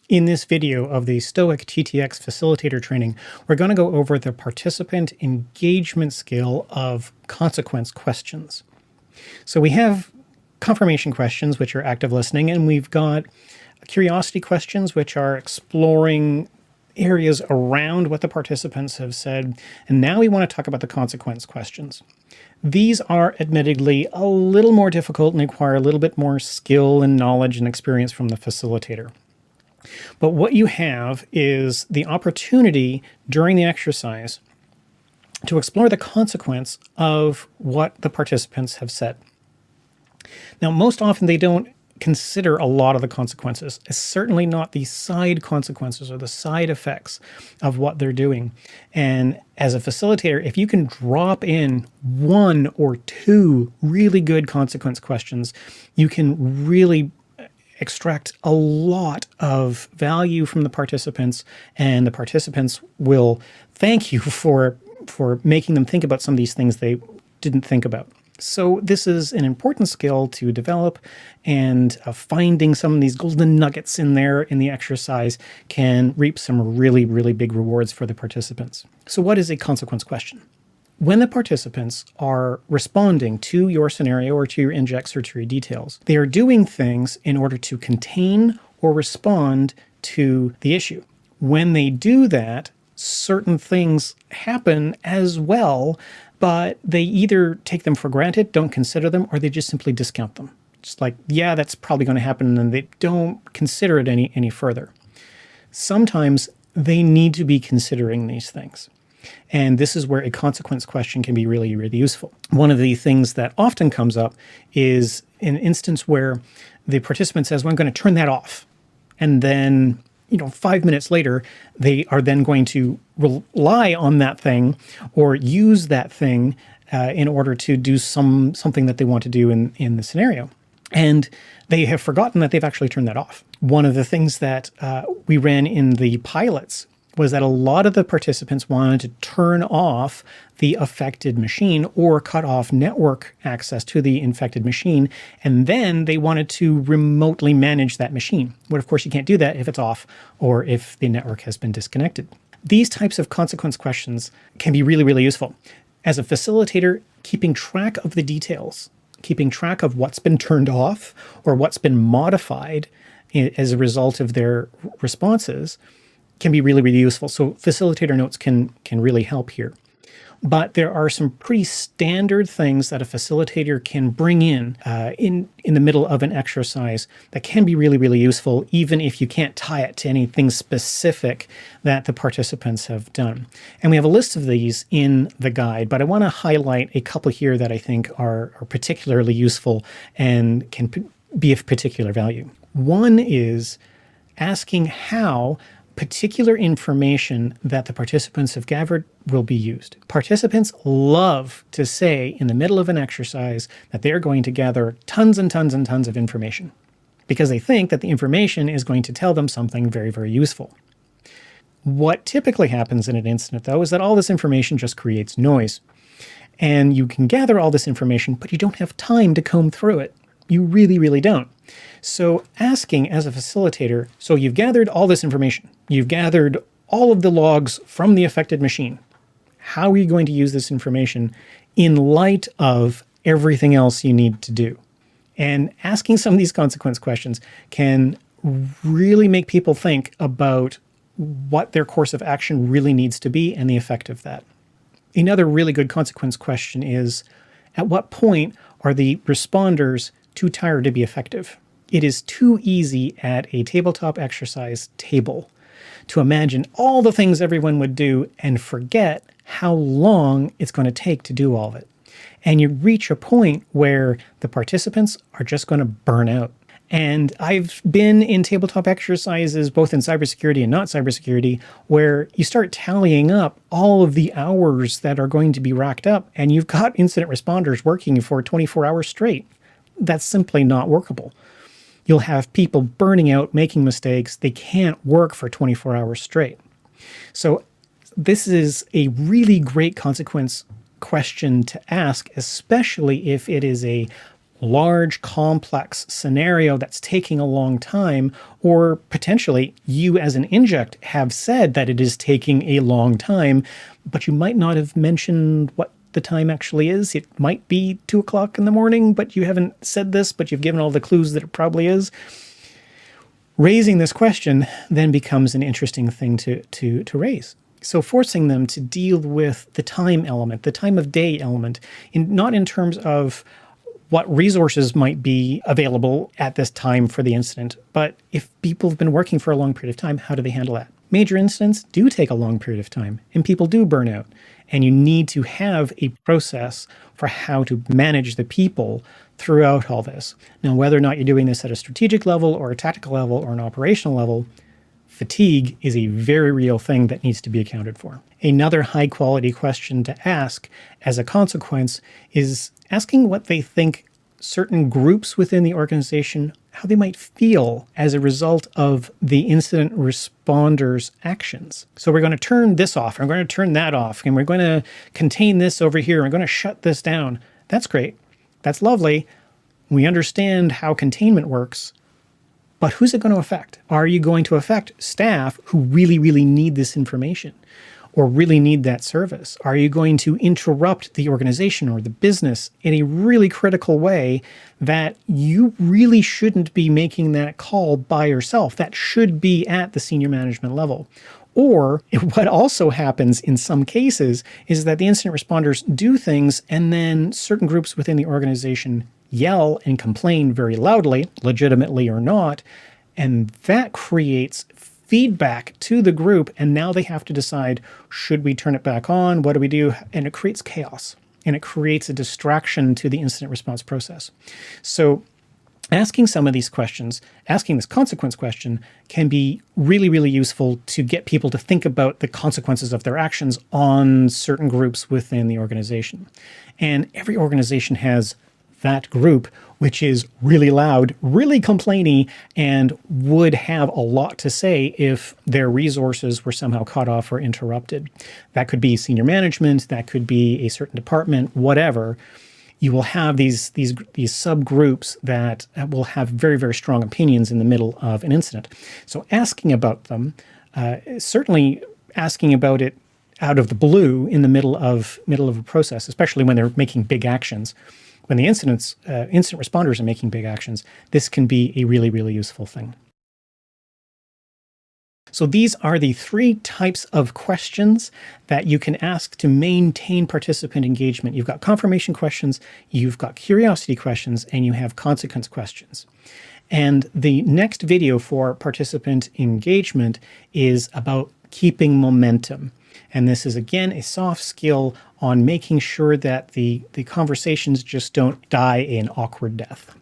In this video of the STOic TTX Facilitator training, we're going to go over the participant engagement skill of consequence questions. So we have confirmation questions, which are active listening, and we've got curiosity questions, which are exploring areas around what the participants have said. And now we want to talk about the consequence questions. These are admittedly a little more difficult and require a little bit more skill and knowledge and experience from the facilitator. But what you have is the opportunity during the exercise to explore the consequence of what the participants have said. Now, most often they don't consider a lot of the consequences, certainly not the side consequences or the side effects of what they're doing. And as a facilitator, if you can drop in one or two really good consequence questions, you can really extract a lot of value from the participants, and the participants will thank you for making them think about some of these things they didn't think about. So this is an important skill to develop, and finding some of these golden nuggets in there in the exercise can reap some really, really big rewards for the participants. So what is a consequence question? When the participants are responding to your scenario or to your injects or to your details, they are doing things in order to contain or respond to the issue. When they do that, certain things happen as well, but they either take them for granted, don't consider them, or they just simply discount them. Just like, yeah, that's probably going to happen, and they don't consider it any further. Sometimes they need to be considering these things. And this is where a consequence question can be really, really useful. One of the things that often comes up is an instance where the participant says, well, I'm going to turn that off. And then, 5 minutes later, they are then going to rely on that thing or use that thing in order to do something that they want to do in the scenario. And they have forgotten that they've actually turned that off. One of the things that we ran in the pilots was that a lot of the participants wanted to turn off the affected machine or cut off network access to the infected machine, and then they wanted to remotely manage that machine. But of course, you can't do that if it's off or if the network has been disconnected. These types of consequence questions can be really, really useful. As a facilitator, keeping track of the details, keeping track of what's been turned off or what's been modified as a result of their responses can be really, really useful. So facilitator notes can really help here. But there are some pretty standard things that a facilitator can bring in the middle of an exercise that can be really, really useful, even if you can't tie it to anything specific that the participants have done. And we have a list of these in the guide, but I want to highlight a couple here that I think are particularly useful and can be of particular value. One is asking how particular information that the participants have gathered will be used. Participants love to say in the middle of an exercise that they're going to gather tons and tons and tons of information because they think that the information is going to tell them something very, very useful. What typically happens in an incident, though, is that all this information just creates noise. And you can gather all this information, but you don't have time to comb through it. You really, really don't. So asking as a facilitator, so you've gathered all this information, you've gathered all of the logs from the affected machine. How are you going to use this information in light of everything else you need to do? And asking some of these consequence questions can really make people think about what their course of action really needs to be and the effect of that. Another really good consequence question is, at what point are the responders too tired to be effective? It is too easy at a tabletop exercise table to imagine all the things everyone would do and forget how long it's going to take to do all of it. And you reach a point where the participants are just going to burn out. And I've been in tabletop exercises, both in cybersecurity and not cybersecurity, where you start tallying up all of the hours that are going to be racked up, and you've got incident responders working for 24 hours straight. That's simply not workable. You'll have people burning out, making mistakes. They can't work for 24 hours straight. So this is a really great consequence question to ask, especially if it is a large, complex scenario that's taking a long time, or potentially you as an inject have said that it is taking a long time, but you might not have mentioned what the time actually is. It might be 2 o'clock in the morning, but you haven't said this, but you've given all the clues that it probably is. Raising this question then becomes an interesting thing to raise. So forcing them to deal with the time element, the time of day element, not in terms of what resources might be available at this time for the incident, but if people have been working for a long period of time, how do they handle that? Major incidents do take a long period of time, and people do burn out. And you need to have a process for how to manage the people throughout all this. Now, whether or not you're doing this at a strategic level or a tactical level or an operational level, fatigue is a very real thing that needs to be accounted for. Another high-quality question to ask as a consequence is asking what they think certain groups within the organization, how they might feel as a result of the incident responders' actions. So we're going to turn this off, and we're going to turn that off, and we're going to contain this over here, and we're going to shut this down. That's great. That's lovely. We understand how containment works. But who's it going to affect? Are you going to affect staff who really, really need this information or really need that service? Are you going to interrupt the organization or the business in a really critical way that you really shouldn't be making that call by yourself? That should be at the senior management level. Or what also happens in some cases is that the incident responders do things and then certain groups within the organization yell and complain very loudly, legitimately or not, and that creates feedback to the group, and now they have to decide, should we turn it back on? What do we do? And it creates chaos, and it creates a distraction to the incident response process. So asking some of these questions, asking this consequence question, can be really, really useful to get people to think about the consequences of their actions on certain groups within the organization. And every organization has that group which is really loud, really complainy, and would have a lot to say if their resources were somehow cut off or interrupted. That could be senior management, that could be a certain department, whatever. You will have these subgroups that will have very, very strong opinions in the middle of an incident. So asking about them, certainly asking about it out of the blue in the middle of a process, especially when they're making big actions. When the incident responders are making big actions, this can be a really, really useful thing. So these are the 3 types of questions that you can ask to maintain participant engagement. You've got confirmation questions, you've got curiosity questions, and you have consequence questions. And the next video for participant engagement is about keeping momentum. And this is, again, a soft skill on making sure that the conversations just don't die an awkward death.